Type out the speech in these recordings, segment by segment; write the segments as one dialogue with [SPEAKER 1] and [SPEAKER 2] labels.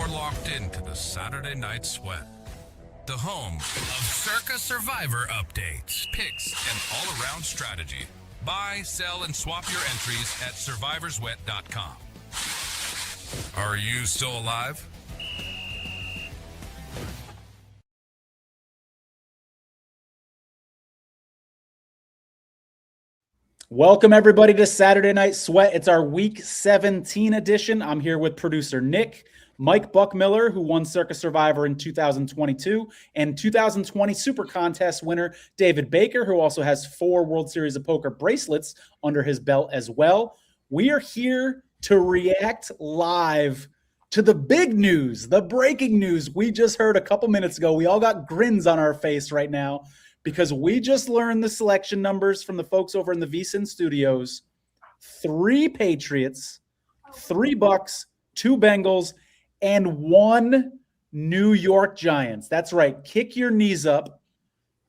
[SPEAKER 1] locked into the Saturday Night Sweat, the home of Circa Survivor updates, picks, and all-around strategy. Buy, sell, and swap your entries at survivorsweat.com. Are you still alive?
[SPEAKER 2] Welcome, everybody, to Saturday Night Sweat. It's our Week 17 edition. I'm here with producer Nick, Mike Buckmiller, who won Circa Survivor in 2022, and 2020 Super Contest winner David Baker, who also has 4 World Series of Poker bracelets under his belt as well. We are here to react live to the big news, the breaking news we just heard a couple minutes ago. We all got grins on our face right now, because we just learned the selection numbers from the folks over in the VSiN studios. 3 Patriots, 3 Bucks, 2 Bengals, and 1 New York Giants. That's right. Kick Your Knees Up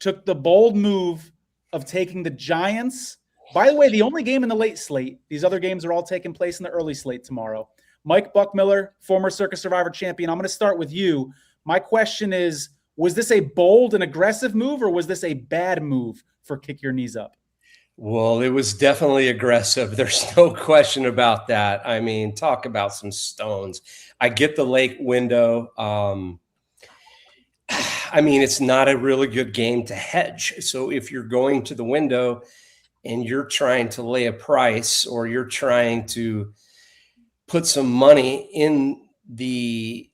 [SPEAKER 2] took the bold move of taking the Giants. By the way, the only game in the late slate. These other games are all taking place in the early slate tomorrow. Mike Buckmiller, former Circa Survivor champion. I'm going to start with you. My question is, was this a bold and aggressive move, or was this a bad move for Kick Your Knees Up?
[SPEAKER 3] Well, it was definitely aggressive. There's no question about that. I mean, talk about some stones. I get the late window. I mean, it's not a really good game to hedge. So if you're going to the window and you're trying to lay a price, or you're trying to put some money in the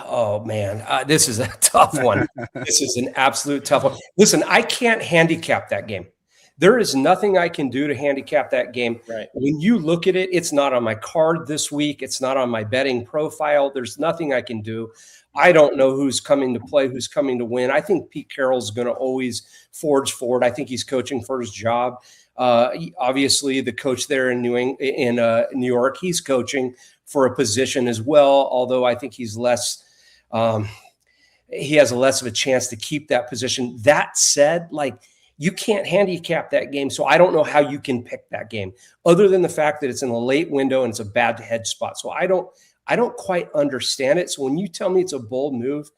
[SPEAKER 3] oh man, this is a tough one. This is an absolute tough one. Listen, I can't handicap that game. There is nothing I can do to handicap that game.
[SPEAKER 2] Right.
[SPEAKER 3] When you look at it, it's not on my card this week. It's not on my betting profile. There's nothing I can do. I don't know who's coming to play, who's coming to win. I think Pete Carroll's going to always forge forward. I think he's coaching for his job. Obviously, the coach there in New York, he's coaching for a position as well, although I think he's less he has less of a chance to keep that position. That said, like, you can't handicap that game, so I don't know how you can pick that game other than the fact that it's in a late window and it's a bad hedge spot. So I don't quite understand it. So when you tell me it's a bold move,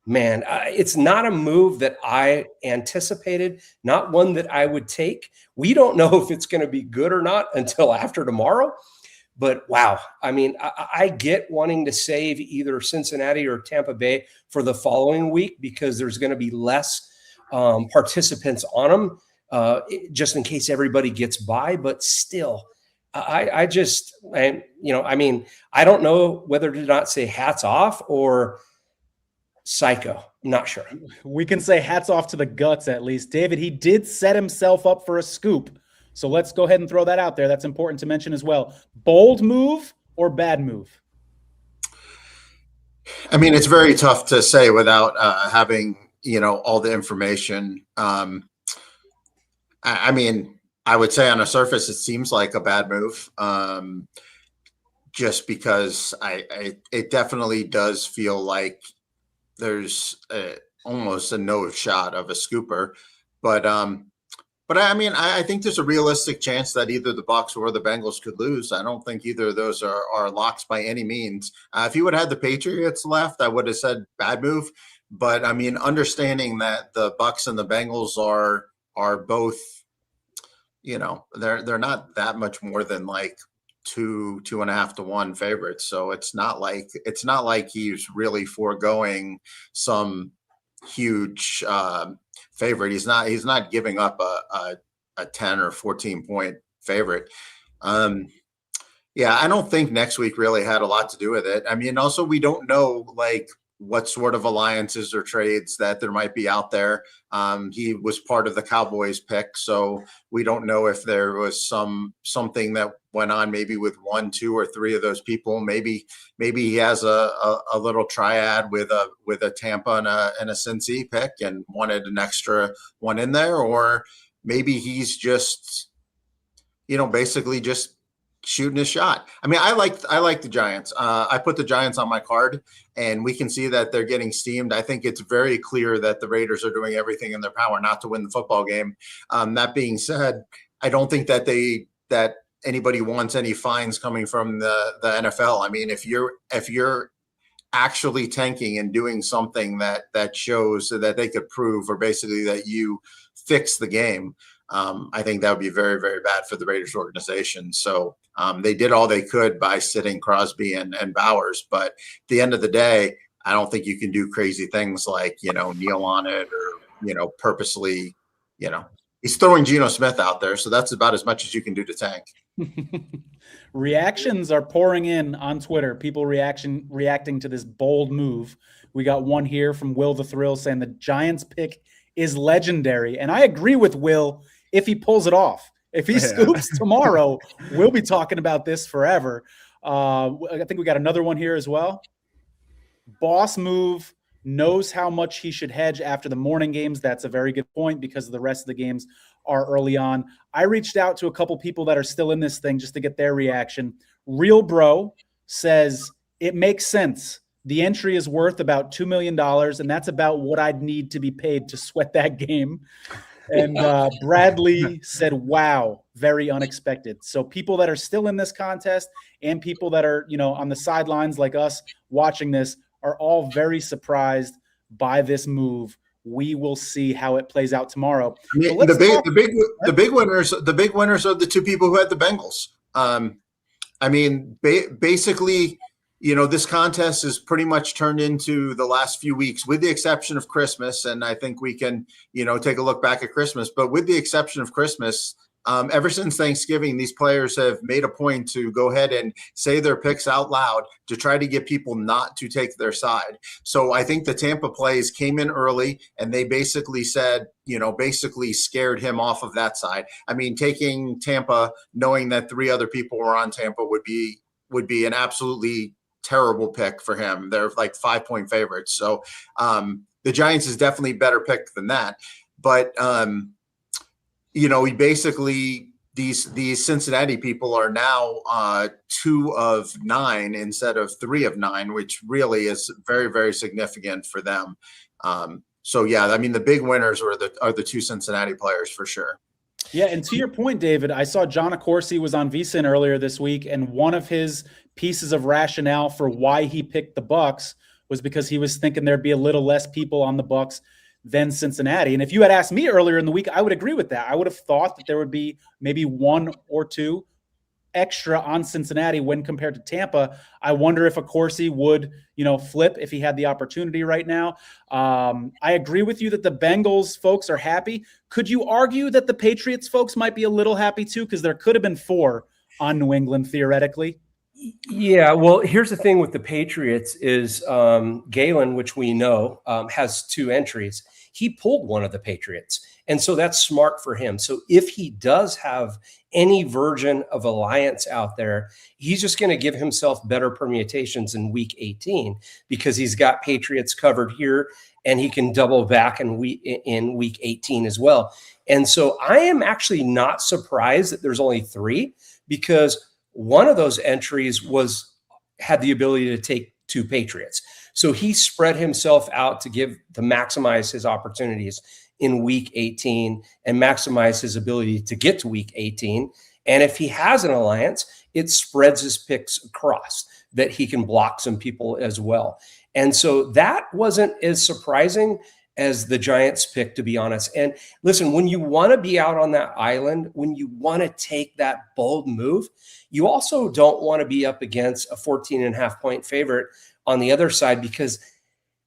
[SPEAKER 3] man, it's not a move that I anticipated, not one that I would take. We don't know if it's going to be good or not until after tomorrow. But wow, I mean, I get wanting to save either Cincinnati or Tampa Bay for the following week, because there's going to be less participants on them, just in case everybody gets by. But still, I mean, I don't know whether to not say hats off or psycho. I'm not sure.
[SPEAKER 2] We can say hats off to the guts, at least. David, he did set himself up for a scoop. So let's go ahead and throw that out there. That's important to mention as well. Bold move or bad move?
[SPEAKER 4] I mean, it's very tough to say without having, all the information. I mean, I would say on a surface, it seems like a bad move, just because it definitely does feel like there's almost a no shot of a scooper. But I mean, I think there's a realistic chance that either the Bucs or the Bengals could lose. I don't think either of those are locks by any means. If you would have had the Patriots left, I would have said bad move. But I mean, understanding that the Bucs and the Bengals are both, they're not that much more than like 2.5 to 1 favorites. So it's not like he's really foregoing some huge favorite. He's not giving up a 10 or 14 point favorite. Yeah, I don't think next week really had a lot to do with it. I mean, also we don't know like what sort of alliances or trades that there might be out there. He was part of the Cowboys pick, so we don't know if there was something that went on maybe with 1, 2, or 3 of those people. Maybe he has a little triad with a Tampa and a Cincy pick and wanted an extra one in there, or maybe he's just, basically just shooting his shot. I mean, I like the Giants. I put the Giants on my card, and we can see that they're getting steamed. I think it's very clear that the Raiders are doing everything in their power not to win the football game. That being said, I don't think that anybody wants any fines coming from the NFL. I mean, if you're actually tanking and doing something that shows that they could prove, or basically that you fix the game, I think that would be very, very bad for the Raiders organization. So they did all they could by sitting Crosby and Bowers, but at the end of the day, I don't think you can do crazy things like, kneel on it, or, purposely, he's throwing Geno Smith out there. So that's about as much as you can do to tank.
[SPEAKER 2] Reactions are pouring in on Twitter. People reacting to this bold move. We got one here from Will the Thrill saying the Giants pick is legendary. And I agree with Will if he pulls it off. If he scoops tomorrow, we'll be talking about this forever. I think we got another one here as well. Boss move, knows how much he should hedge after the morning games. That's a very good point because the rest of the games are early on. I reached out to a couple people that are still in this thing just to get their reaction. Real Bro says it makes sense. The entry is worth about $2 million, and that's about what I'd need to be paid to sweat that game. And Bradley said, wow, very unexpected. So people that are still in this contest and people that are, on the sidelines like us watching this are all very surprised by this move. We will see how it plays out tomorrow.
[SPEAKER 4] I mean, the big winners are the two people who had the Bengals. Basically, this contest is pretty much turned into the last few weeks, with the exception of Christmas. And I think we can, take a look back at Christmas. But with the exception of Christmas, ever since Thanksgiving, these players have made a point to go ahead and say their picks out loud to try to get people not to take their side. So I think the Tampa plays came in early, and they basically said, basically scared him off of that side. I mean, taking Tampa, knowing that 3 other people were on Tampa would be an absolutely terrible pick for him. They're like 5-point favorites. So the Giants is definitely a better pick than that. But, we basically, these Cincinnati people are now 2 of 9 instead of 3 of 9, which really is very, very significant for them. So yeah, I mean, the big winners are the 2 Cincinnati players for sure.
[SPEAKER 2] Yeah, and to your point, David, I saw John Accorsi was on VSiN earlier this week, and one of his pieces of rationale for why he picked the Bucs was because he was thinking there'd be a little less people on the Bucs than Cincinnati. And if you had asked me earlier in the week, I would agree with that. I would have thought that there would be maybe 1 or 2 extra on Cincinnati when compared to Tampa. I wonder if Accorsi would, flip if he had the opportunity right now. I agree with you that the Bengals folks are happy. Could you argue that the Patriots folks might be a little happy too? Because there could have been 4 on New England theoretically.
[SPEAKER 3] Yeah, well, here's the thing with the Patriots is Galen, which we know has 2 entries. He pulled one of the Patriots. And so that's smart for him. So if he does have any version of alliance out there, he's just going to give himself better permutations in week 18 because he's got Patriots covered here and he can double back in week 18 as well. And so I am actually not surprised that there's only 3 because one of those entries had the ability to take 2 Patriots. So he spread himself out to maximize his opportunities in week 18 and maximize his ability to get to week 18. And if he has an alliance, it spreads his picks across that he can block some people as well. And so that wasn't as surprising as the Giants pick, to be honest. And listen, when you want to be out on that island, when you want to take that bold move, you also don't want to be up against a 14.5-point favorite on the other side because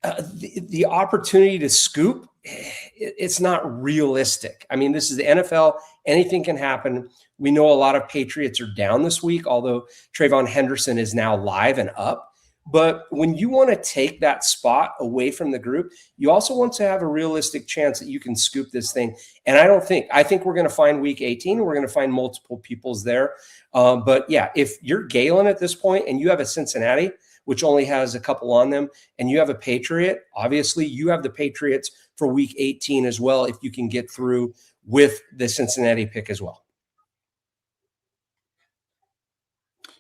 [SPEAKER 3] the opportunity to scoop, it's not realistic. I mean, this is the NFL. Anything can happen. We know a lot of Patriots are down this week, although Trayvon Henderson is now live and up. But when you want to take that spot away from the group, you also want to have a realistic chance that you can scoop this thing. And I think we're going to find week 18. We're going to find multiple peoples there. But yeah, if you're Galen at this point and you have a Cincinnati, which only has a couple on them, and you have a Patriot, obviously you have the Patriots for week 18 as well, if you can get through with the Cincinnati pick as well.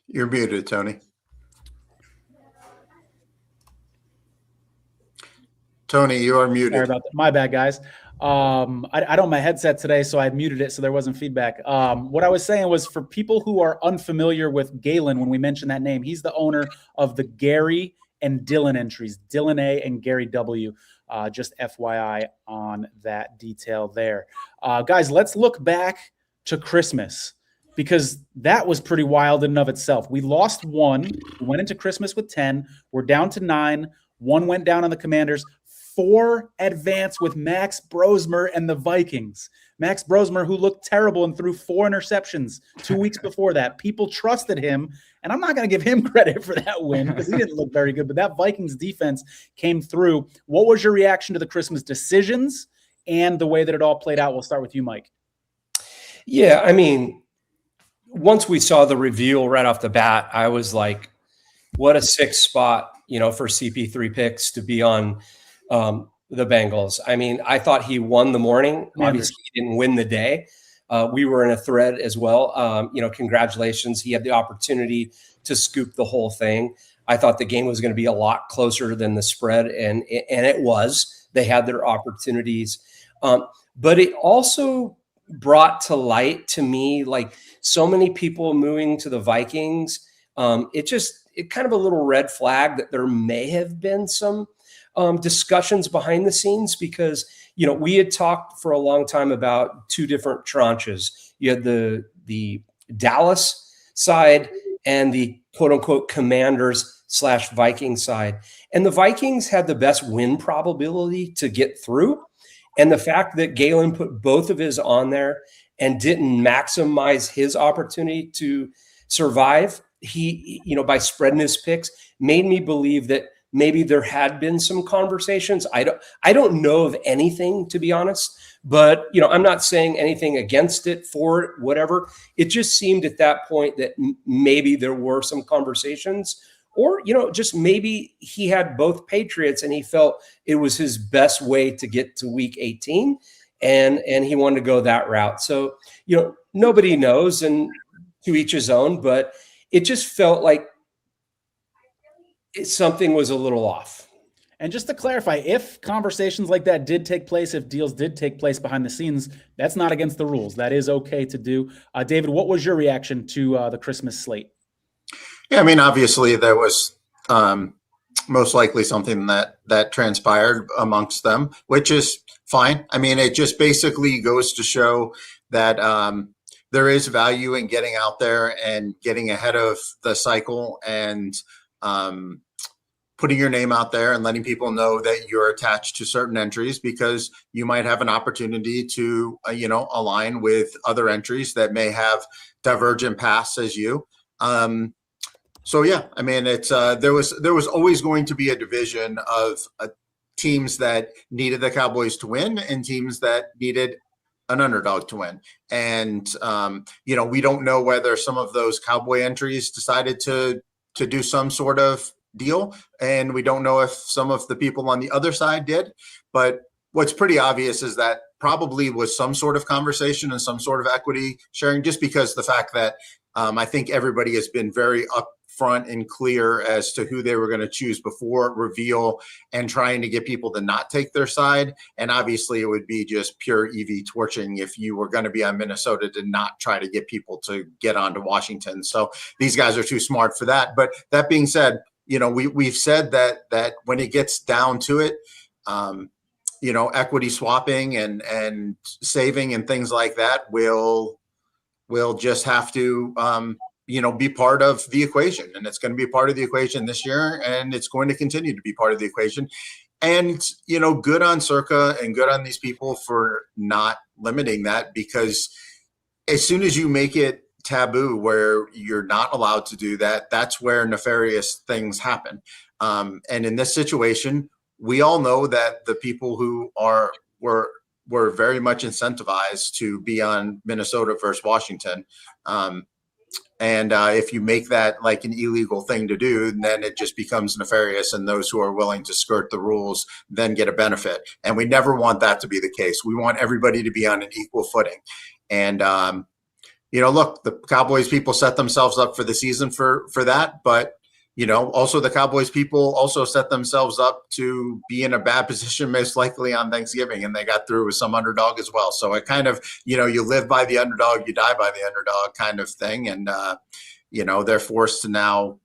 [SPEAKER 4] You're muted, Tony. Tony, you are
[SPEAKER 2] Sorry
[SPEAKER 4] muted.
[SPEAKER 2] about that. My bad, guys. I don't have my headset today, so I muted it, so there wasn't feedback. What I was saying was, for people who are unfamiliar with Galen, when we mention that name, he's the owner of the Gary and Dylan entries, Dylan A and Gary W. Just FYI on that detail there. Guys, let's look back to Christmas, because that was pretty wild in and of itself. We lost one. We went into Christmas with 10. We're down to 9. One went down on the Commanders. 4 advance with Max Brosmer and the Vikings. Max Brosmer, who looked terrible and threw 4 interceptions 2 weeks before that. People trusted him, and I'm not going to give him credit for that win because he didn't look very good, but that Vikings defense came through. What was your reaction to the Christmas decisions and the way that it all played out? We'll start with you, Mike.
[SPEAKER 3] Yeah, I mean, once we saw the reveal right off the bat, I was like, what a sick spot, for CP3 picks to be on the Bengals. I mean, I thought he won the morning. Obviously, he didn't win the day. We were in a thread as well. Congratulations. He had the opportunity to scoop the whole thing. I thought the game was going to be a lot closer than the spread, and it was. They had their opportunities. But it also brought to light to me, like, so many people moving to the Vikings. It kind of a little red flag that there may have been some discussions behind the scenes, because, we had talked for a long time about 2 different tranches. You had the Dallas side and the quote unquote Commanders / Viking side. And the Vikings had the best win probability to get through. And the fact that Galen put both of his on there and didn't maximize his opportunity to survive, he, by spreading his picks, made me believe that maybe there had been some conversations. I don't know of anything, to be honest, but, I'm not saying anything against it, for it, whatever. It just seemed at that point that maybe there were some conversations, or, just maybe he had both Patriots and he felt it was his best way to get to week 18, and he wanted to go that route. So, nobody knows, and to each his own, but it just felt like something was a little off.
[SPEAKER 2] And just to clarify, if conversations like that did take place, if deals did take place behind the scenes, that's not against the rules. That is okay to do. David, what was your reaction to the Christmas slate?
[SPEAKER 4] Yeah, I mean, obviously there was most likely something that transpired amongst them, which is fine. I mean, it just basically goes to show that there is value in getting out there and getting ahead of the cycle, and putting your name out there and letting people know that you're attached to certain entries, because you might have an opportunity to, align with other entries that may have divergent paths as you. So yeah, I mean, it's there was always going to be a division of teams that needed the Cowboys to win and teams that needed an underdog to win. And we don't know whether some of those Cowboy entries decided to do some sort of deal, and we don't know if some of the people on the other side did. But what's pretty obvious is that probably was some sort of conversation and some sort of equity sharing, just because the fact that I think everybody has been very upfront and clear as to who they were going to choose before reveal, and trying to get people to not take their side. And obviously it would be just pure EV torching if you were going to be on Minnesota to not try to get people to get onto Washington. So these guys are too smart for that. But that being said, we've said that when it gets down to it, equity swapping and saving and things like that will just have to be part of the equation. And it's going to be part of the equation this year, and it's going to continue to be part of the equation. And good on Circa and good on these people for not limiting that, because as soon as you make it taboo where you're not allowed to do that, that's where nefarious things happen. And in this situation, we all know that the people who were very much incentivized to be on Minnesota versus Washington. And if you make that like an illegal thing to do, then it just becomes nefarious, and those who are willing to skirt the rules then get a benefit. And we never want that to be the case. We want everybody to be on an equal footing. And look, the Cowboys people set themselves up for the season for that, but Also the Cowboys people also set themselves up to be in a bad position, most likely on Thanksgiving, and they got through with some underdog as well. So it kind of, you live by the underdog, you die by the underdog kind of thing. And, they're forced to now,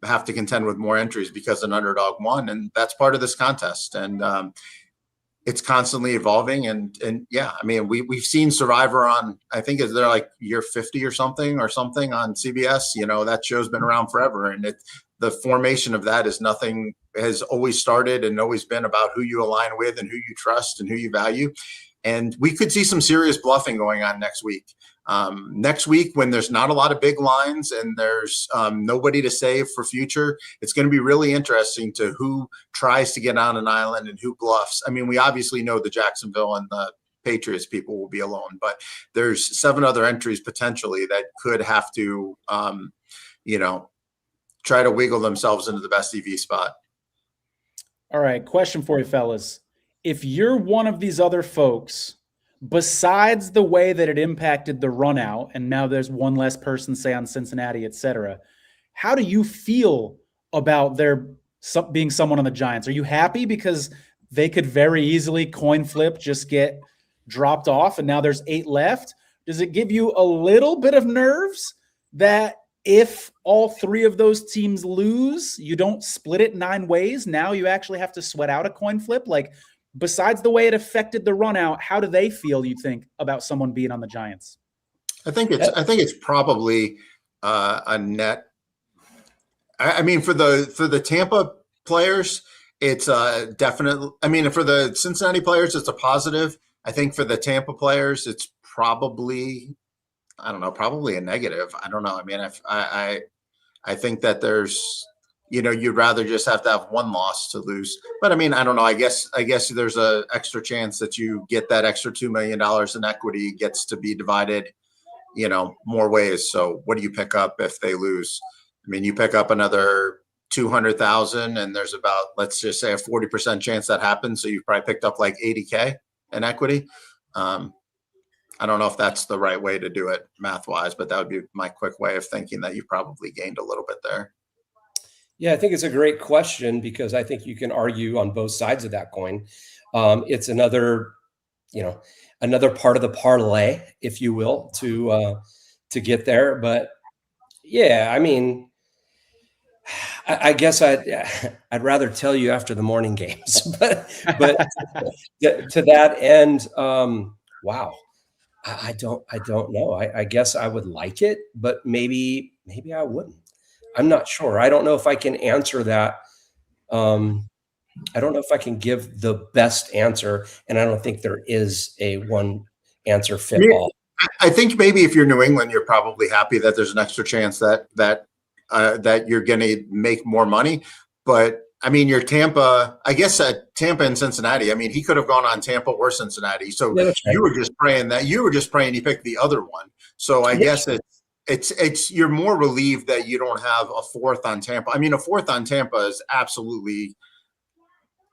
[SPEAKER 4] have to contend with more entries because an underdog won. And that's part of this contest. And, it's constantly evolving. And yeah, I mean, we've seen Survivor on, I think is there like year 50 or something on CBS. That show's been around forever. And the formation of that is nothing, has always started and always been about who you align with and who you trust and who you value. And we could see some serious bluffing going on next week. Next week, when there's not a lot of big lines and there's nobody to save for future, it's going to be really interesting to who tries to get on an island and who bluffs. I mean, we obviously know the Jacksonville and the Patriots people will be alone, but there's 7 other entries potentially that could have to, try to wiggle themselves into the best EV spot.
[SPEAKER 2] All right, question for you, fellas. If you're one of these other folks, besides the way that it impacted the run out, and now there's one less person, say, on Cincinnati, et cetera, how do you feel about there being someone on the Giants? Are you happy because they could very easily coin flip, just get dropped off, and now there's 8 left? Does it give you a little bit of nerves that if all 3 of those teams lose, you don't split it 9 ways? Now you actually have to sweat out a coin flip? Like, besides the way it affected the run out, how do they feel, you think, about someone being on the Giants?
[SPEAKER 4] I think it's probably a net. I mean, for the Tampa players, it's definitely. I mean, for the Cincinnati players, it's a positive. I think for the Tampa players, it's probably, I don't know, probably a negative. I don't know. I mean, I think that there's, you'd rather just have to have one loss to lose. But I mean, I don't know. I guess there's a extra chance that you get that extra $2 million in equity gets to be divided, more ways. So what do you pick up if they lose? I mean, you pick up another 200,000 and there's about, let's just say, a 40% chance that happens. So you've probably picked up like 80K in equity. I don't know if that's the right way to do it math wise, but that would be my quick way of thinking that you probably gained a little bit there.
[SPEAKER 3] Yeah, I think it's a great question because I think you can argue on both sides of that coin. It's another part of the parlay, if you will, to get there. But yeah, I mean, I guess I'd rather tell you after the morning games, but to that end, wow, I don't know. I guess I would like it, but maybe I wouldn't. I'm not sure. I don't know if I can answer that. I don't know if I can give the best answer, and I don't think there is a one answer fit all.
[SPEAKER 4] I think maybe if you're New England, you're probably happy that there's an extra chance that you're going to make more money. But I mean, your Tampa, I guess Tampa and Cincinnati. I mean, he could have gone on Tampa or Cincinnati. So yeah, right. You were just praying he picked the other one. So I guess it's you're more relieved that you don't have a 4th on Tampa. I mean, a 4th on Tampa is absolutely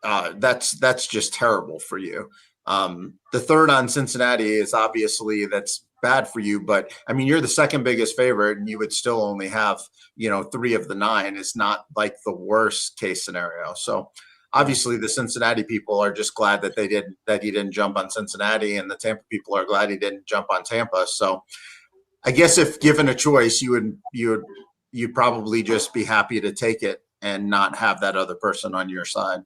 [SPEAKER 4] that's just terrible for you. The 3rd on Cincinnati is obviously that's bad for you, but I mean, you're the 2nd biggest favorite and you would still only have, 3 of the 9. It's not like the worst case scenario. So obviously the Cincinnati people are just glad that he didn't jump on Cincinnati, and the Tampa people are glad he didn't jump on Tampa. So I guess if given a choice, you'd probably just be happy to take it and not have that other person on your side.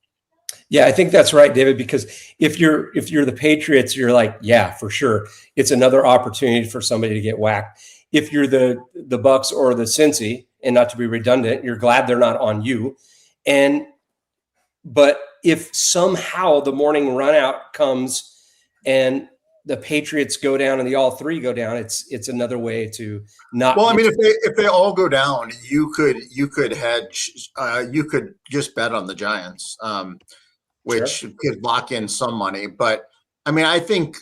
[SPEAKER 3] Yeah, I think that's right, David, because if you're the Patriots, you're like, yeah, for sure. It's another opportunity for somebody to get whacked. If you're the Bucks or the Cincy, and not to be redundant, you're glad they're not on you. But if somehow the morning run out comes and the Patriots go down and the all 3 go down, it's another way to not.
[SPEAKER 4] Well, I mean, if they all go down, you could hedge. You could just bet on the Giants, which could lock in some money. But I mean, I think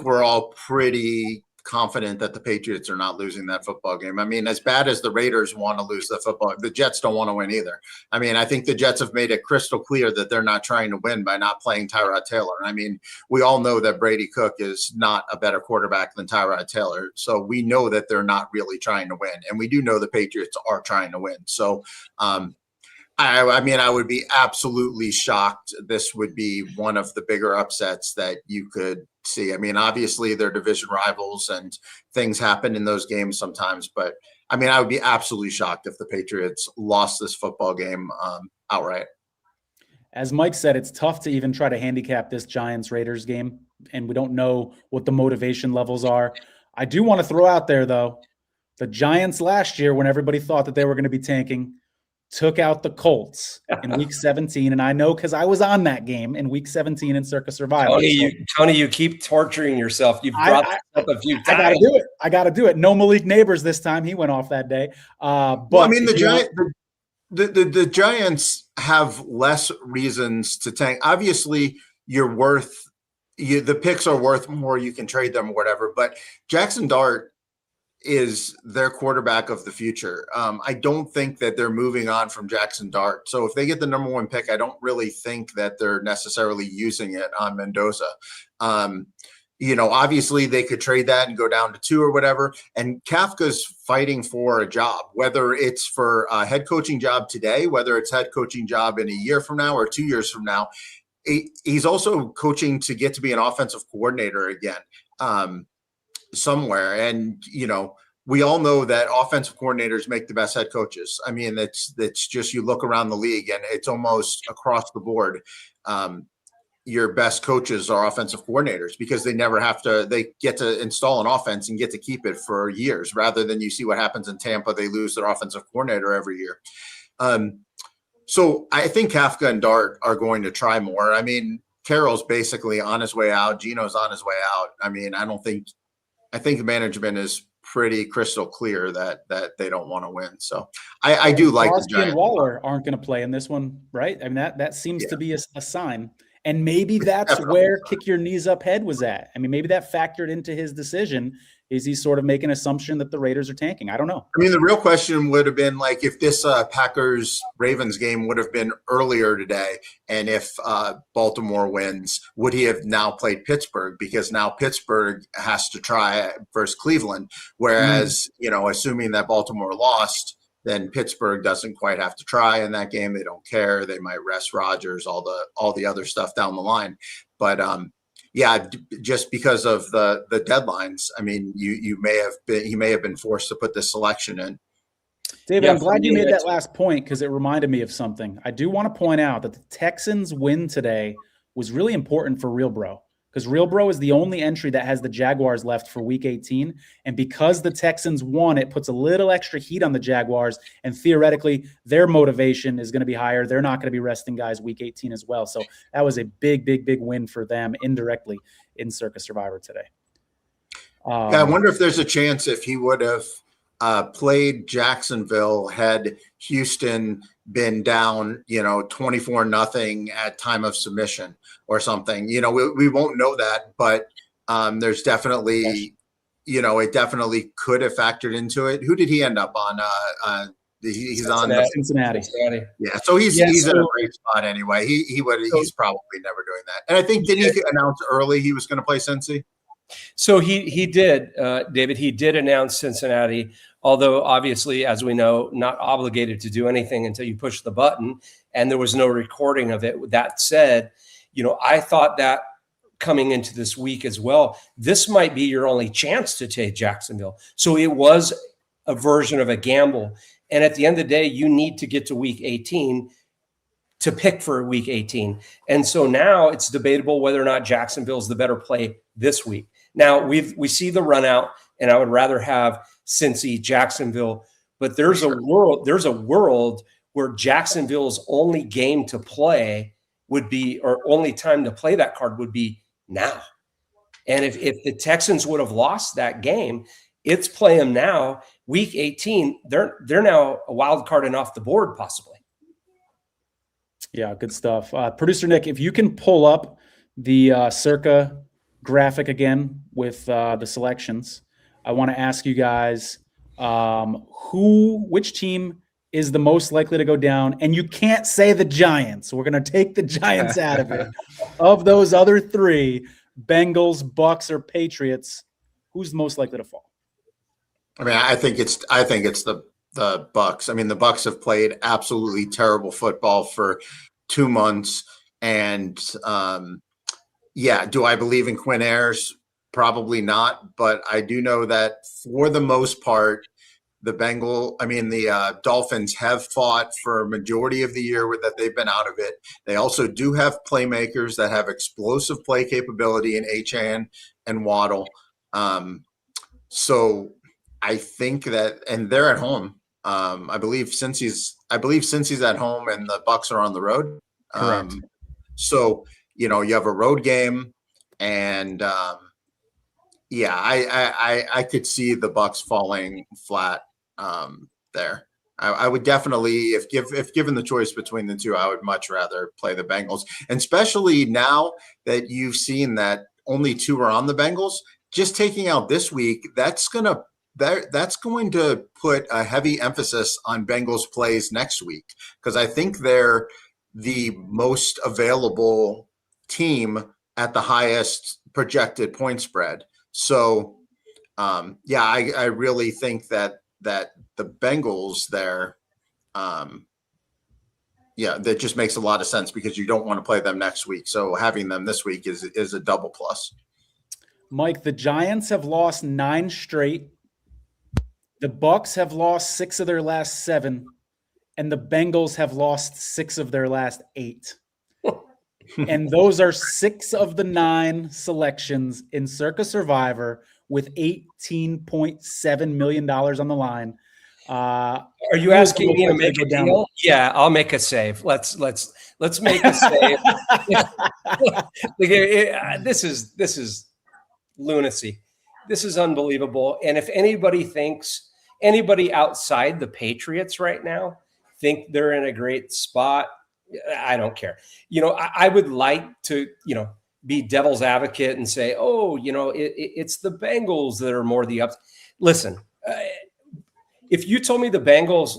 [SPEAKER 4] we're all pretty confident that the Patriots are not losing that football game. I mean, as bad as the Raiders want to lose the football, the Jets don't want to win either. I mean, I think the Jets have made it crystal clear that they're not trying to win by not playing Tyrod Taylor. I mean, we all know that Brady Cook is not a better quarterback than Tyrod Taylor. So we know that they're not really trying to win. And we do know the Patriots are trying to win. So, I mean, I would be absolutely shocked. This would be one of the bigger upsets that you could see. I mean, obviously they're division rivals and things happen in those games sometimes, but I mean, I would be absolutely shocked if the Patriots lost this football game outright.
[SPEAKER 2] As Mike said, it's tough to even try to handicap this Giants-Raiders game, and we don't know what the motivation levels are. I do want to throw out there, though, the Giants last year, when everybody thought that they were going to be tanking, took out the Colts in Week 17, and I know because I was on that game in Week 17 in Circa Survival.
[SPEAKER 3] Tony, you keep torturing yourself. You've brought this up a few times.
[SPEAKER 2] I got to do it. No Malik Neighbors this time. He went off that day. But
[SPEAKER 4] well, I mean, the Giants have less reasons to tank. Obviously, the picks are worth more. You can trade them or whatever. But Jackson Dart is their quarterback of the future. I don't think that they're moving on from Jackson Dart. So if they get the number 1 pick, I don't really think that they're necessarily using it on Mendoza. Obviously they could trade that and go down to 2 or whatever. And Kafka's fighting for a job, whether it's for a head coaching job today, whether it's head coaching job in a year from now or 2 years from now. He's also coaching to get to be an offensive coordinator again. Somewhere. And, we all know that offensive coordinators make the best head coaches. I mean, that's just, you look around the league and it's almost across the board. Your best coaches are offensive coordinators because they get to install an offense and get to keep it for years, rather than you see what happens in Tampa. They lose their offensive coordinator every year. So I think Kafka and Dart are going to try more. I mean, Carroll's basically on his way out. Gino's on his way out. I mean, I think the management is pretty crystal clear that they don't want to win. So I do like the Giants.
[SPEAKER 2] And Waller aren't going to play in this one, right? I mean, that seems to be a sign. And maybe that's where kick your knees up head was at. I mean, maybe that factored into his decision. Is he sort of making an assumption that the Raiders are tanking? I don't know.
[SPEAKER 4] I mean, the real question would have been like if this Packers-Ravens game would have been earlier today, and if Baltimore wins, would he have now played Pittsburgh? Because now Pittsburgh has to try versus Cleveland, whereas, assuming that Baltimore lost, then Pittsburgh doesn't quite have to try in that game. They don't care. They might rest Rodgers, all the other stuff down the line. But yeah, just because of the deadlines. I mean, he may have been forced to put this selection in.
[SPEAKER 2] David, I'm glad you made that last point because it reminded me of something. I do want to point out that the Texans' win today was really important for Real Bro, because Real Bro is the only entry that has the Jaguars left for Week 18. And because the Texans won, it puts a little extra heat on the Jaguars. And theoretically, their motivation is going to be higher. They're not going to be resting guys Week 18 as well. So that was a big, big, big win for them indirectly in Circa Survivor today.
[SPEAKER 4] I wonder if there's a chance if he would have played Jacksonville had Houston been down, 24-0 at time of submission or something. We won't know that, but there's definitely, it definitely could have factored into it. Who did he end up on? He's on
[SPEAKER 2] Cincinnati.
[SPEAKER 4] Yeah, so he's in a great spot anyway. He's probably never doing that. And I think didn't he announce early he was going to play Cincy?
[SPEAKER 3] So he did, David. He did announce Cincinnati, although obviously, as we know, not obligated to do anything until you push the button, and there was no recording of it. With that said, I thought that coming into this week as well, this might be your only chance to take Jacksonville. So it was a version of a gamble. And at the end of the day, you need to get to Week 18 to pick for Week 18. And so now it's debatable whether or not Jacksonville is the better play this week. Now we see the run out, and I would rather have Cincy, Jacksonville, but there's a world where Jacksonville's only game to play would be, or only time to play that card would be now. And if the Texans would have lost that game, it's play them now. Week 18, they're now a wild card and off the board possibly.
[SPEAKER 2] Yeah, good stuff. Producer Nick, if you can pull up the Circa graphic again with the selections. I want to ask you guys which team is the most likely to go down, and you can't say the Giants. So we're going to take the Giants out of it. Of those other three, Bengals, Bucks, or Patriots, who's most likely to fall?
[SPEAKER 4] I mean, I think it's the Bucks. I mean, the Bucks have played absolutely terrible football for 2 months, and do I believe in Quinn Ayers? Probably not, but I do know that for the most part, the Dolphins have fought for a majority of the year that they've been out of it. They also do have playmakers that have explosive play capability in Achane and Waddle. So I think that, and they're at home. I believe Cincy's at home and the Bucks are on the road.
[SPEAKER 2] Correct.
[SPEAKER 4] So, you have a road game, and I could see the Bucks falling flat there. I would definitely, if given the choice between the two, I would much rather play the Bengals. And especially now that you've seen that only 2 are on the Bengals, just taking out this week, that's going to put a heavy emphasis on Bengals plays next week, because I think they're the most available team at the highest projected point spread. So, I really think that the Bengals there, that just makes a lot of sense, because you don't want to play them next week. So having them this week is a double plus.
[SPEAKER 2] Mike, the Giants have lost 9 straight. The Bucks have lost 6 of their last 7, and the Bengals have lost 6 of their last 8. And those are 6 of the 9 selections in Circa Survivor with $18.7 million on the line.
[SPEAKER 3] Are you asking me to make a deal? Yeah, I'll make a save. Let's make a save. This is lunacy. This is unbelievable. And if anybody outside the Patriots right now think they're in a great spot, I don't care. I would like to, be devil's advocate and say, it's the Bengals that are more the ups. Listen, if you told me the Bengals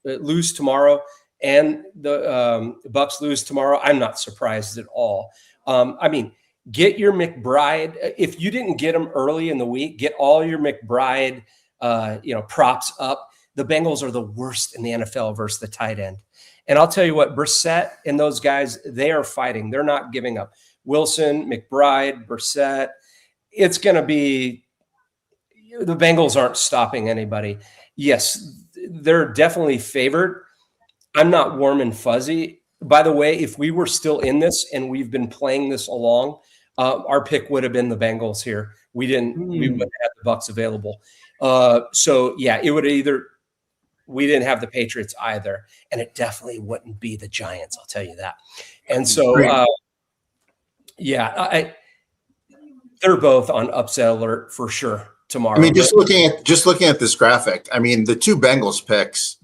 [SPEAKER 3] lose tomorrow and the Bucks lose tomorrow, I'm not surprised at all. Get your McBride. If you didn't get them early in the week, get all your McBride, props up. The Bengals are the worst in the NFL versus the tight end. And I'll tell you what, Brissett and those guys, they are fighting. They're not giving up. Wilson, McBride, Brissett. It's going to be – the Bengals aren't stopping anybody. Yes, they're definitely favored. I'm not warm and fuzzy. By the way, if we were still in this and we've been playing this along, our pick would have been the Bengals here. We wouldn't have the Bucks available. It would either – we didn't have the Patriots either, and it definitely wouldn't be the Giants. I'll tell you that. And so, they're both on upset alert for sure tomorrow.
[SPEAKER 4] I mean, just looking at this graphic, I mean, the 2 Bengals picks,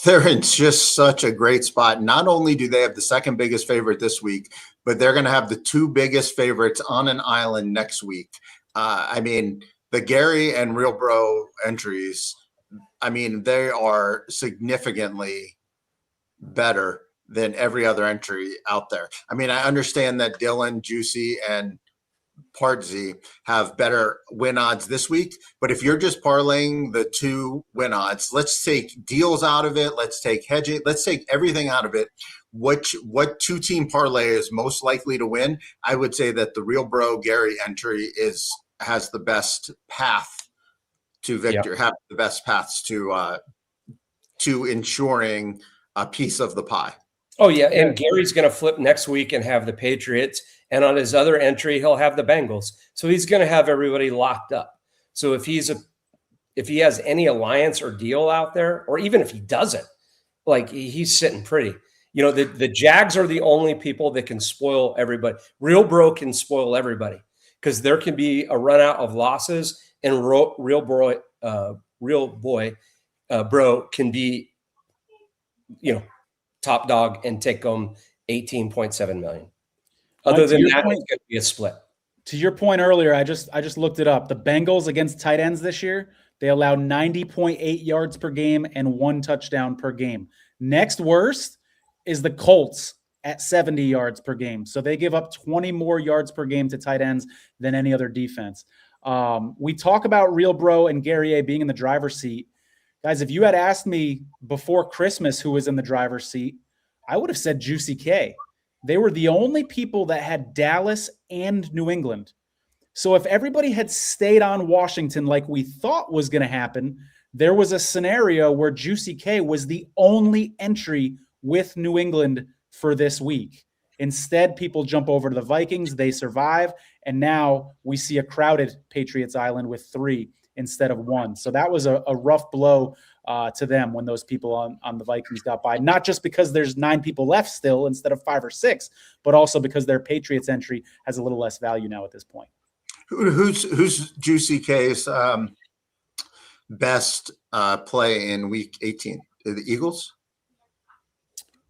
[SPEAKER 4] they're in just such a great spot. Not only do they have the second biggest favorite this week, but they're going to have the 2 biggest favorites on an island next week. The Gary and Real Bro entries, they are significantly better than every other entry out there. I understand that Dylan, Juicy, and Pardsy have better win odds this week, but if you're just parlaying the 2 win odds, let's take deals out of it. Let's take hedging. Let's take everything out of it. What 2-team parlay is most likely to win? I would say that the Real Bro Gary entry has the best path to victory, have the best paths to ensuring a piece of the pie.
[SPEAKER 3] Oh yeah, and Gary's going to flip next week and have the Patriots, and on his other entry he'll have the Bengals. So he's going to have everybody locked up. So if he has any alliance or deal out there, or even if he doesn't, he's sitting pretty. The Jags are the only people that can spoil everybody. Real Bro can spoil everybody, because there can be a run out of losses. And Real Boy Bro can be, top dog and take home $18.7 million. Other than that, it's going to be a split.
[SPEAKER 2] To your point earlier, I just looked it up. The Bengals against tight ends this year, they allow 90.8 yards per game and 1 touchdown per game. Next worst is the Colts at 70 yards per game. So they give up 20 more yards per game to tight ends than any other defense. We talk about Real Bro and Guerrier being in the driver's seat. Guys, if you had asked me before Christmas who was in the driver's seat, I would have said Juicy K. They were the only people that had Dallas and New England. So if everybody had stayed on Washington like we thought was going to happen, there was a scenario where Juicy K was the only entry with New England for this week. Instead, people jump over to the Vikings, they survive, and now we see a crowded Patriots Island with 3 instead of 1. So that was a rough blow to them when those people on the Vikings got by, not just because there's 9 people left still instead of 5 or 6, but also because their Patriots entry has a little less value now at this point.
[SPEAKER 4] Who's Juicy K's best play in week 18? The Eagles?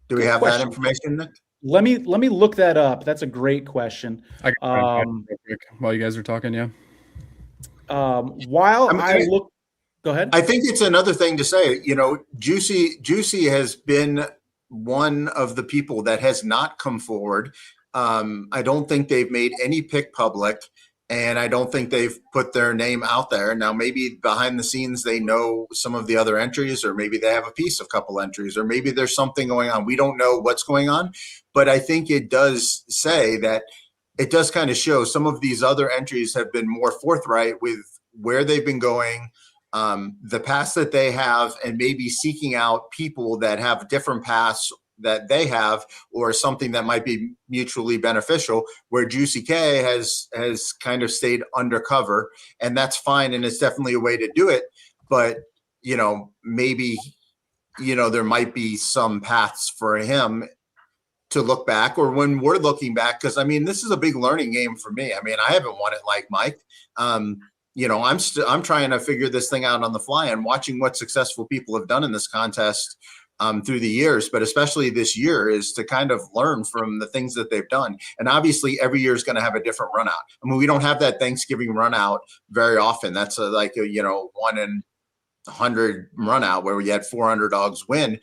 [SPEAKER 4] Do we have that information, Nick?
[SPEAKER 2] Let me look that up. That's a great question.
[SPEAKER 5] I can real quick while you guys are talking, yeah.
[SPEAKER 2] While I look, go ahead.
[SPEAKER 4] I think it's another thing to say, Juicy has been one of the people that has not come forward. I don't think they've made any pick public, and I don't think they've put their name out there. Now, maybe behind the scenes, they know some of the other entries, or maybe they have a piece of couple entries, or maybe there's something going on. We don't know what's going on, but I think it does say that it does kind of show some of these other entries have been more forthright with where they've been going, the paths that they have, and maybe seeking out people that have different paths that they have, or something that might be mutually beneficial, where Juicy K has kind of stayed undercover, and that's fine. And it's definitely a way to do it. But, maybe, there might be some paths for him to look back, or when we're looking back, because this is a big learning game for me. I haven't won it like Mike. I'm trying to figure this thing out on the fly, and watching what successful people have done in this contest through the years, but especially this year, is to kind of learn from the things that they've done. And obviously every year is going to have a different run out. We don't have that Thanksgiving run out very often. That's like a 1 in 100 run out where we had 4 underdogs win,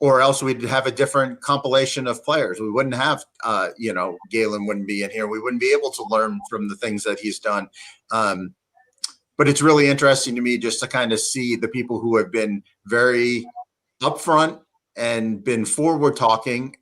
[SPEAKER 4] or else we'd have a different compilation of players. We wouldn't have, Galen wouldn't be in here. We wouldn't be able to learn from the things that he's done. But it's really interesting to me just to kind of see the people who have been very upfront and been forward talking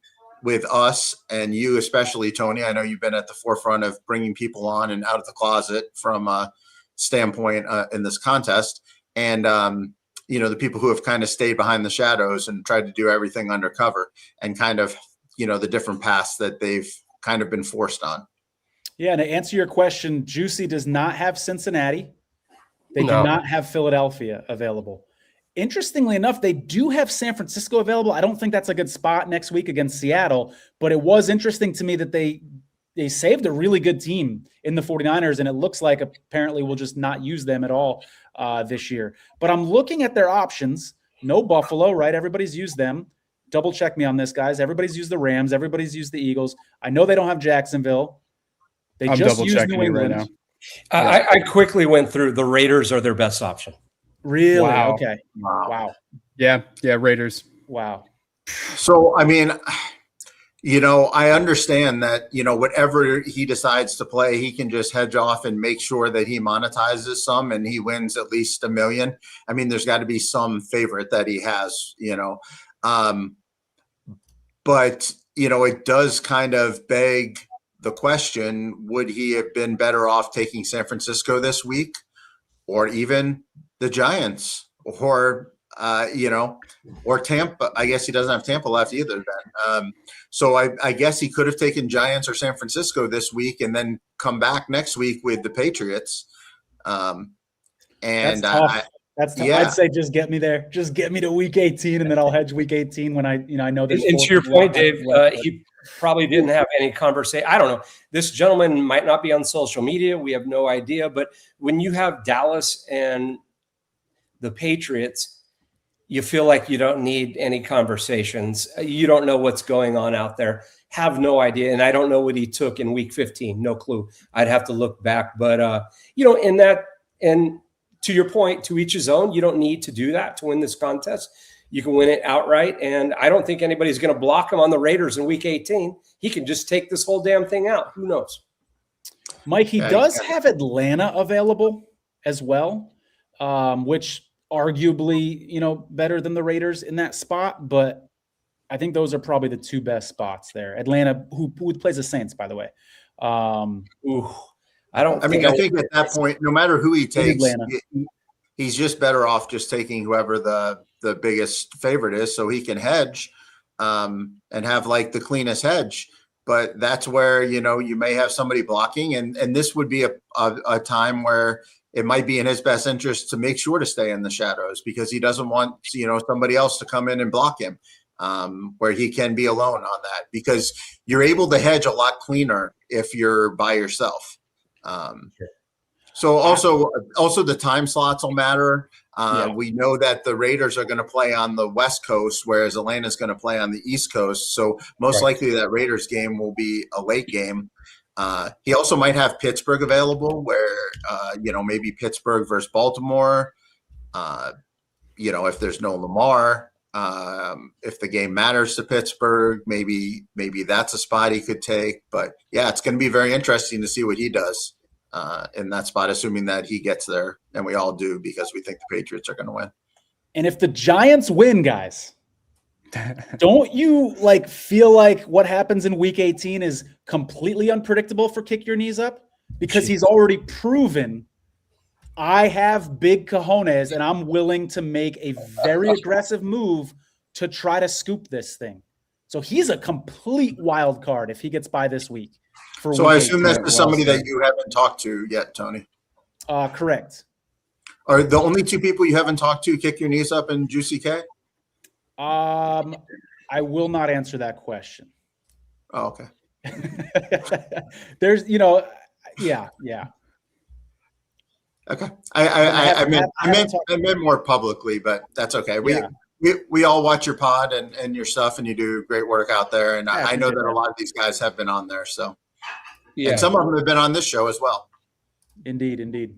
[SPEAKER 4] with us, and you especially, Tony. I know you've been at the forefront of bringing people on and out of the closet from a standpoint in this contest. And, the people who have kind of stayed behind the shadows and tried to do everything undercover, and kind of, the different paths that they've kind of been forced on.
[SPEAKER 2] Yeah. And to answer your question, Juicy does not have Cincinnati. They do not have Philadelphia available. Interestingly enough, they do have San Francisco available. I don't think that's a good spot next week against Seattle, but it was interesting to me that they saved a really good team in the 49ers, and it looks like apparently we'll just not use them at all this year. But I'm looking at their options. No Buffalo, right? Everybody's used them. Double check me on this, guys. Everybody's used the Rams. Everybody's used the Eagles. I know they don't have Jacksonville. I'm just used New England.
[SPEAKER 5] Right now.
[SPEAKER 3] I quickly went through. The Raiders are their best option.
[SPEAKER 2] Really?
[SPEAKER 5] Wow.
[SPEAKER 2] Okay. Wow.
[SPEAKER 5] Yeah, Raiders.
[SPEAKER 2] Wow.
[SPEAKER 4] So, I understand that, whatever he decides to play, he can just hedge off and make sure that he monetizes some and he wins at least $1 million. There's got to be some favorite that he has, but, it does kind of beg the question, would he have been better off taking San Francisco this week, or even the Giants, or or Tampa? I guess he doesn't have Tampa left either then. So I guess he could have taken Giants or San Francisco this week and then come back next week with the Patriots.
[SPEAKER 2] That's tough. Yeah. I'd say just get me there. Just get me to week 18, and then I'll hedge week 18 when I know there's.
[SPEAKER 3] And to your point, Dave, he probably didn't have any conversation. I don't know. This gentleman might not be on social media. We have no idea. But when you have Dallas and the Patriots, you feel like you don't need any conversations. You don't know what's going on out there. Have no idea. And I don't know what he took in week 15. No clue. I'd have to look back. But, and to your point, to each his own, you don't need to do that to win this contest. You can win it outright. And I don't think anybody's going to block him on the Raiders in week 18. He can just take this whole damn thing out. Who knows?
[SPEAKER 2] Mike, he does have Atlanta available as well, which arguably, better than the Raiders in that spot. But I think those are probably the two best spots there. Atlanta, who plays the Saints, by the way.
[SPEAKER 4] I think at that point, no matter who he takes, he's just better off just taking whoever the biggest favorite is, so he can hedge and have like the cleanest hedge. But that's where, you may have somebody blocking, and this would be a time where it might be in his best interest to make sure to stay in the shadows, because he doesn't want, somebody else to come in and block him, where he can be alone on that, because you're able to hedge a lot cleaner if you're by yourself. So also the time slots will matter. We know that the Raiders are going to play on the West Coast, whereas Atlanta's going to play on the East Coast. So most likely that Raiders game will be a late game. He also might have Pittsburgh available, where maybe Pittsburgh versus Baltimore. If there's no Lamar, if the game matters to Pittsburgh, maybe that's a spot he could take. But yeah, it's going to be very interesting to see what he does in that spot, assuming that he gets there, and we all do, because we think the Patriots are going to win.
[SPEAKER 2] And if the Giants win, guys, don't you feel like what happens in week 18 is completely unpredictable for Kick Your Knees Up? Because he's already proven, I have big cojones and I'm willing to make a very aggressive move to try to scoop this thing. So he's a complete wild card if he gets by this week.
[SPEAKER 4] So I assume that's somebody that you haven't talked to yet, Tony.
[SPEAKER 2] Correct.
[SPEAKER 4] Are the only two people you haven't talked to Kick Your Knees Up and Juicy K?
[SPEAKER 2] I will not answer that question.
[SPEAKER 4] Oh, okay.
[SPEAKER 2] There's, yeah.
[SPEAKER 4] Okay. I meant more publicly, but that's okay. We all watch your pod and your stuff, and you do great work out there. And I know that a lot of these guys have been on there. So, yeah. And some of them have been on this show as well.
[SPEAKER 2] Indeed.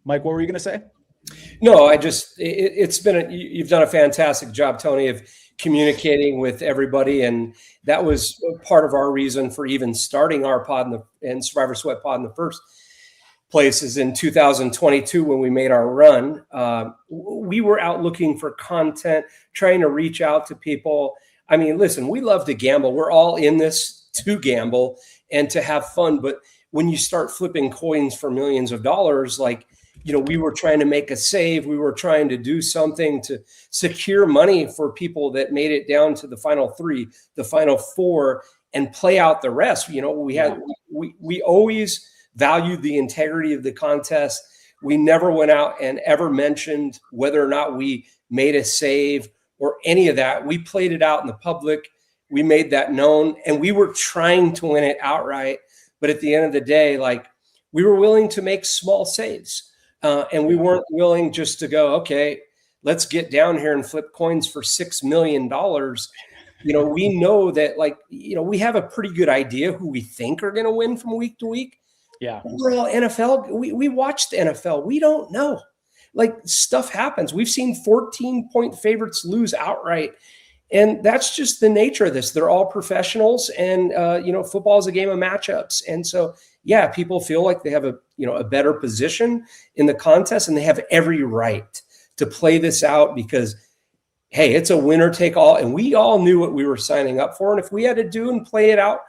[SPEAKER 2] Mike, what were you going to say?
[SPEAKER 3] No, you've done a fantastic job, Tony, of communicating with everybody. And that was part of our reason for even starting our pod and Survivor Sweat pod in the first place is in 2022 when we made our run. We were out looking for content, trying to reach out to people. I mean, listen, we love to gamble. We're all in this to gamble and to have fun. But when you start flipping coins for millions of dollars, we were trying to make a save. We were trying to do something to secure money for people that made it down to the final 3, the final 4, and play out the rest. We always valued the integrity of the contest. We never went out and ever mentioned whether or not we made a save or any of that. We played it out in the public. We made that known, and we were trying to win it outright. But at the end of the day, we were willing to make small saves. And we weren't willing just to go, okay, let's get down here and flip coins for $6 million. We know that we have a pretty good idea who we think are going to win from week to week.
[SPEAKER 2] Yeah.
[SPEAKER 3] Overall NFL, we watch the NFL. We don't know. Stuff happens. We've seen 14-point favorites lose outright. And that's just the nature of this. They're all professionals, and football is a game of matchups. And so, yeah, people feel like they have a better position in the contest, and they have every right to play this out because, hey, it's a winner take all. And we all knew what we were signing up for. And if we had to do and play it out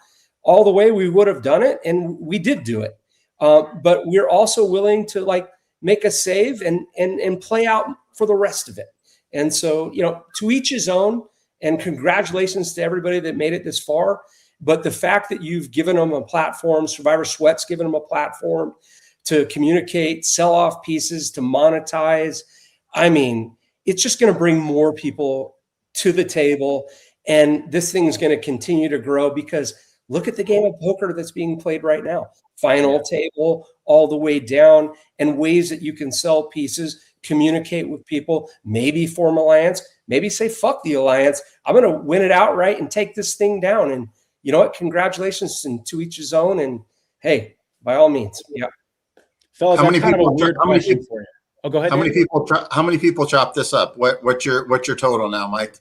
[SPEAKER 3] all the way, we would have done it. And we did do it. But we're also willing to make a save and play out for the rest of it. And so, to each his own. And congratulations to everybody that made it this far. But the fact that you've given them a platform, Survivor Sweat's given them a platform to communicate, sell off pieces, to monetize. I mean, it's just going to bring more people to the table. And this thing is going to continue to grow because look at the game of poker that's being played right now. Final table, all the way down, and ways that you can sell pieces communicate with people, maybe form alliance, maybe say, fuck the alliance. I'm going to win it outright and take this thing down. And you know what? Congratulations, and to each his own. And hey, by all means. Yeah.
[SPEAKER 2] Fellas,
[SPEAKER 4] How
[SPEAKER 2] that's
[SPEAKER 4] many
[SPEAKER 2] kind of a
[SPEAKER 4] people-
[SPEAKER 2] weird
[SPEAKER 4] how many
[SPEAKER 2] question
[SPEAKER 4] people-
[SPEAKER 2] for you. Oh, go ahead.
[SPEAKER 4] How many
[SPEAKER 2] David.
[SPEAKER 4] people chop this up? What's your total now, Mike?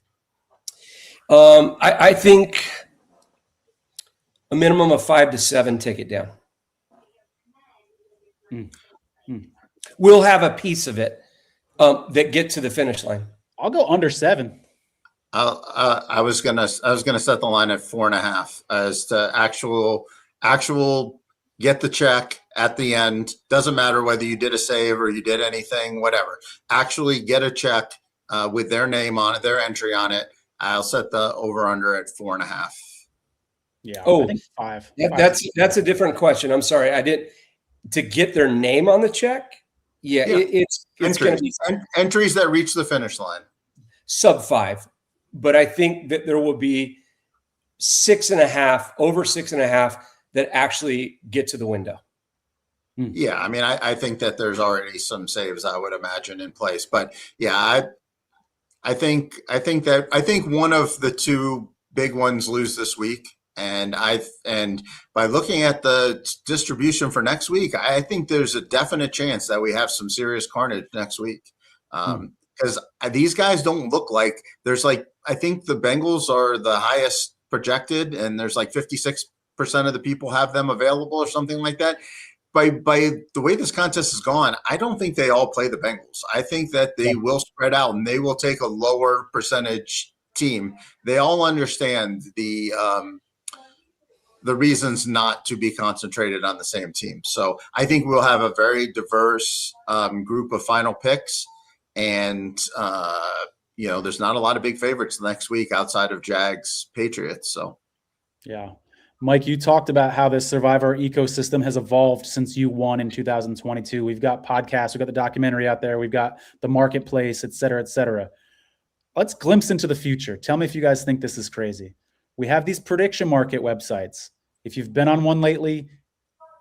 [SPEAKER 3] I think a minimum of 5 to 7 take it down. We'll have a piece of it that get to the finish line.
[SPEAKER 2] I'll go under 7.
[SPEAKER 4] I was gonna set the line at 4.5 as to actual get the check at the end. Doesn't matter whether you did a save or you did anything, whatever. Actually get a check with their name on it, their entry on it. I'll set the over under at 4.5.
[SPEAKER 2] Yeah.
[SPEAKER 3] Oh,
[SPEAKER 2] I think 5.
[SPEAKER 3] That's a different question. I'm sorry. I did to get their name on the check. Yeah. It's going to be
[SPEAKER 4] Entries that reach the finish line.
[SPEAKER 3] sub 5, but I think that there will be 6.5, over 6.5 that actually get to the window.
[SPEAKER 4] Yeah, I mean, I think that there's already some saves, I would imagine, in place. But yeah, I think one of the two big ones lose this week, and by looking at the distribution for next week, I think there's a definite chance that we have some serious carnage next week. Because these guys don't look like I think the Bengals are the highest projected, and there's like 56% of the people have them available or something like that. By the way this contest has gone, I don't think they all play the Bengals. I think that they will spread out and they will take a lower percentage team. They all understand the reasons not to be concentrated on the same team. So I think we'll have a very diverse group of final picks. And, there's not a lot of big favorites next week outside of Jags Patriots. So,
[SPEAKER 2] Yeah. Mike, you talked about how this Survivor ecosystem has evolved since you won in 2022. We've got podcasts, we've got the documentary out there, we've got the marketplace, et cetera, et cetera. Let's glimpse into the future. Tell me if you guys think this is crazy. We have these prediction market websites. If you've been on one lately,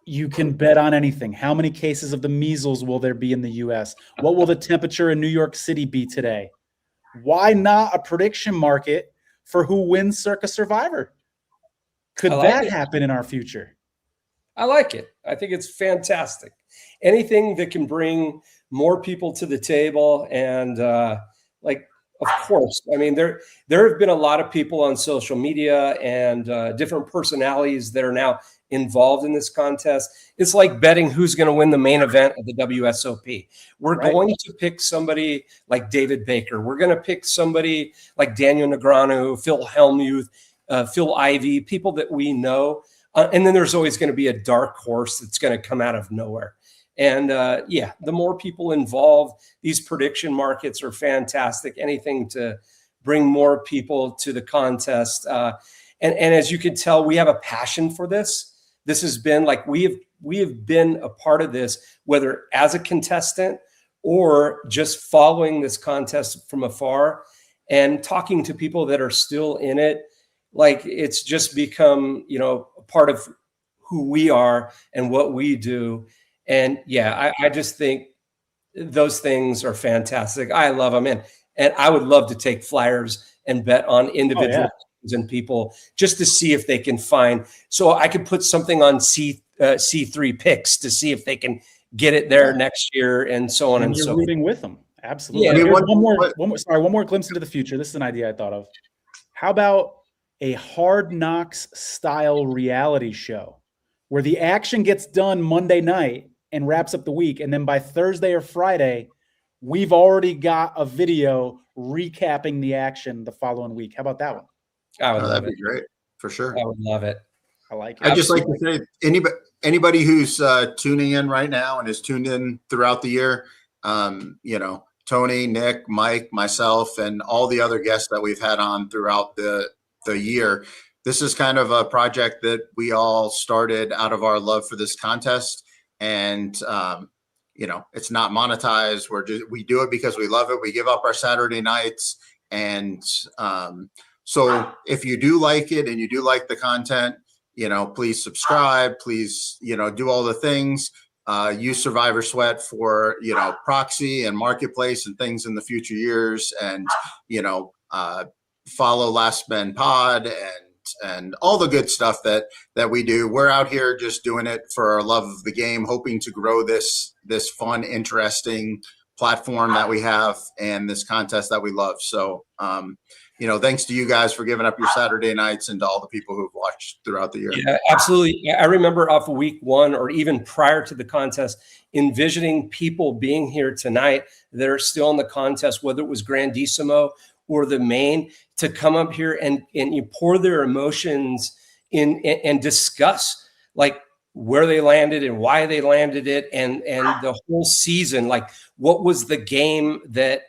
[SPEAKER 2] you can bet on anything. How many cases of the measles will there be in the US? What will the temperature in New York City be today? Why not a prediction market for who wins Circa Survivor? Could that happen in our future?
[SPEAKER 3] I like it. I think it's fantastic. Anything that can bring more people to the table. And of course, I mean, there have been a lot of people on social media and different personalities that are now involved in this contest. It's like betting who's going to win the main event of the WSOP. We're going to pick somebody like David Baker. We're going to pick somebody like Daniel Negreanu, Phil Hellmuth, Phil Ivey, people that we know. And then there's always going to be a dark horse that's going to come out of nowhere. And the more people involved, these prediction markets are fantastic. Anything to bring more people to the contest. And as you can tell, we have a passion for this. This has been like we have been a part of this, whether as a contestant or just following this contest from afar and talking to people that are still in it. Like it's just become, a part of who we are and what we do. And I just think those things are fantastic. I love them. And I would love to take flyers and bet on individual teams and people just to see if they can find. So I could put something on C3 picks to see if they can get it there next year and so on and so forth.
[SPEAKER 2] You're rooting with them. Absolutely.
[SPEAKER 3] Yeah,
[SPEAKER 2] Here's one more glimpse into the future. This is an idea I thought of. How about a Hard Knocks style reality show where the action gets done Monday night and wraps up the week. And then by Thursday or Friday, we've already got a video recapping the action the following week. How about that one?
[SPEAKER 4] That'd be great for sure.
[SPEAKER 3] I would love it.
[SPEAKER 2] I like it.
[SPEAKER 4] I'd just like to say anybody who's tuning in right now and is tuned in throughout the year, Tony, Nick, Mike, myself, and all the other guests that we've had on throughout the year. This is kind of a project that we all started out of our love for this contest. And, it's not monetized. We do it because we love it. We give up our Saturday nights. And so if you do like it and you do like the content, please subscribe, please, do all the things. use Survivor Sweat for, proxy and marketplace and things in the future years, and, follow Last Men Pod and all the good stuff that we do. We're out here just doing it for our love of the game, hoping to grow this fun, interesting platform that we have and this contest that we love. So, thanks to you guys for giving up your Saturday nights, and to all the people who've watched throughout the year.
[SPEAKER 3] Yeah, absolutely. I remember off of week one, or even prior to the contest, envisioning people being here tonight that are still in the contest, whether it was Grandissimo or the main, to come up here and you pour their emotions in and discuss like where they landed and why they landed it, and the whole season. Like, what was the game that,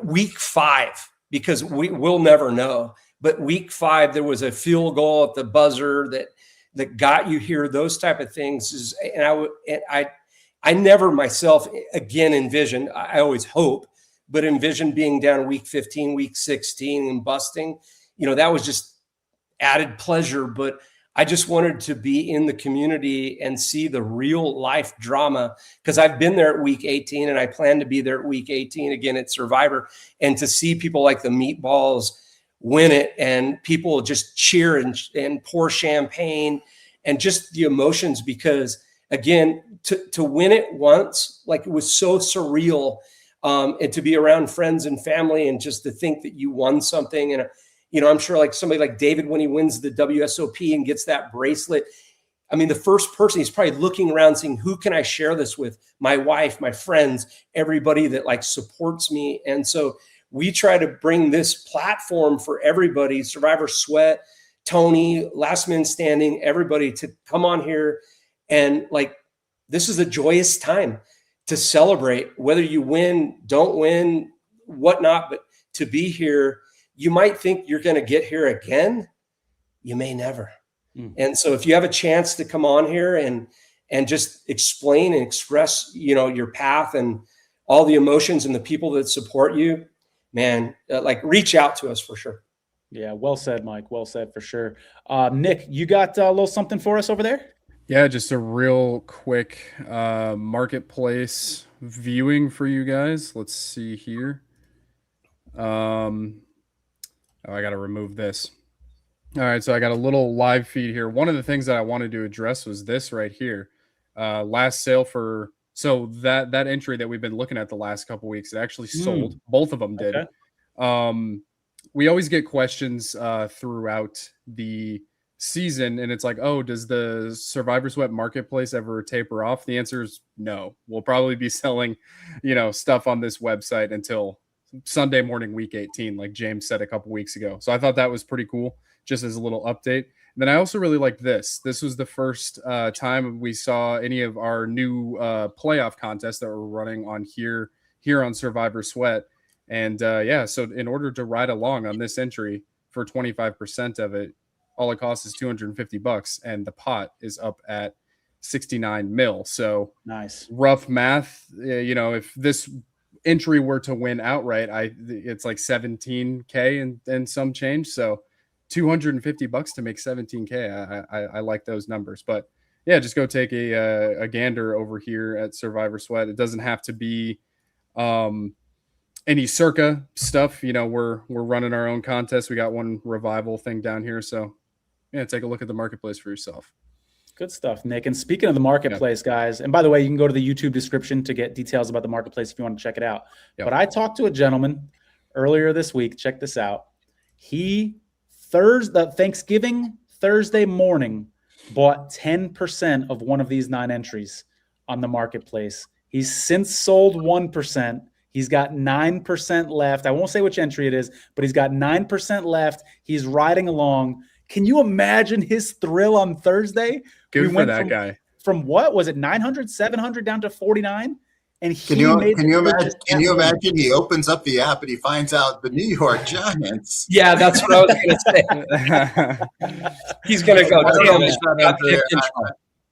[SPEAKER 3] week 5, because we'll never know, but week 5, there was a field goal at the buzzer that got you here. Those type of things I never myself again envisioned, I always hope, but envision being down week 15, week 16 and busting. That was just added pleasure. But I just wanted to be in the community and see the real life drama, because I've been there at week 18 and I plan to be there at week 18 again at Survivor, and to see people like the Meatballs win it, and people just cheer and pour champagne, and just the emotions, because again, to win it once, like, it was so surreal. And to be around friends and family, and just to think that you won something. And, I'm sure like somebody like David, when he wins the WSOP and gets that bracelet, I mean, the first person, he's probably looking around saying, who can I share this with? My wife, my friends, everybody that like supports me. And so we try to bring this platform for everybody, Survivor Sweat, Tony, Last Man Standing, everybody, to come on here. And like, this is a joyous time to celebrate, whether you win, don't win, whatnot, but to be here. You might think you're going to get here again. You may never. And so if you have a chance to come on here and just explain and express, your path and all the emotions and the people that support you, man, like, reach out to us for sure.
[SPEAKER 2] Yeah. Well said, Mike. Well said for sure. Nick, you got a little something for us over there?
[SPEAKER 5] Yeah, just a real quick marketplace viewing for you guys. Let's see here. I got to remove this. All right, so I got a little live feed here. One of the things that I wanted to address was this right here. Last sale for, so that entry that we've been looking at the last couple weeks, it actually sold. Both of them did. Okay. We always get questions throughout the season, and it's like, oh, does the Survivor Sweat marketplace ever taper off? The answer is no. We'll probably be selling, stuff on this website until Sunday morning, week 18, like James said a couple weeks ago. So I thought that was pretty cool, just as a little update. And then I also really liked this. This was the first time we saw any of our new playoff contests that we're running on here on Survivor Sweat. And so in order to ride along on this entry for 25% of it, all it costs is $250, and the pot is up at 69 mil. So
[SPEAKER 2] nice,
[SPEAKER 5] rough math. If this entry were to win outright, it's like 17K and some change. So $250 to make 17K. I like those numbers. But yeah, just go take a gander over here at Survivor Sweat. It doesn't have to be any Circa stuff. We're running our own contest. We got one revival thing down here. So yeah, take a look at the marketplace for yourself.
[SPEAKER 2] Good stuff, Nick. And speaking of the marketplace, guys, and by the way, you can go to the YouTube description to get details about the marketplace if you want to check it out. Yep. But I talked to a gentleman earlier this week. Check this out. He Thanksgiving Thursday morning bought 10% of one of these 9 entries on the marketplace. He's since sold 1%. He's got 9% left. I won't say which entry it is, but he's got 9% left. He's riding along. Can you imagine his thrill on Thursday?
[SPEAKER 5] Good for that guy.
[SPEAKER 2] From what was it, 900, 700 down to 49? And
[SPEAKER 4] can you imagine he opens up the app and he finds out the New York Giants?
[SPEAKER 3] Yeah, that's what I was going to say. He's going to go, damn it.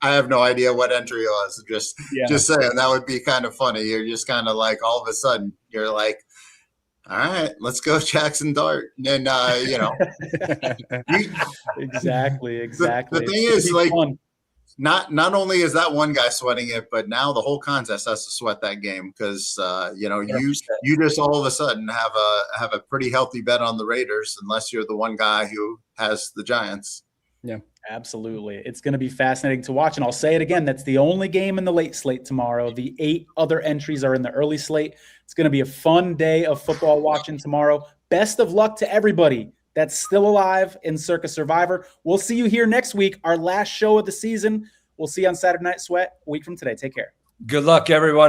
[SPEAKER 4] I have no idea what entry it was. Just saying, that would be kind of funny. You're just kind of like, all of a sudden, you're like, all right, let's go Jackson Dart. And then,
[SPEAKER 2] Exactly.
[SPEAKER 4] The thing is, like, not only is that one guy sweating it, but now the whole contest has to sweat that game because you
[SPEAKER 3] 100%.
[SPEAKER 4] just all of a sudden have a pretty healthy bet on the Raiders unless you're the one guy who has the Giants.
[SPEAKER 5] Yeah.
[SPEAKER 2] Absolutely. It's going to be fascinating to watch. And I'll say it again, that's the only game in the late slate tomorrow. The 8 other entries are in the early slate. It's going to be a fun day of football watching tomorrow. Best of luck to everybody that's still alive in Circa Survivor. We'll see you here next week, our last show of the season. We'll see you on Saturday Night Sweat a week from today. Take care.
[SPEAKER 3] Good luck, everyone.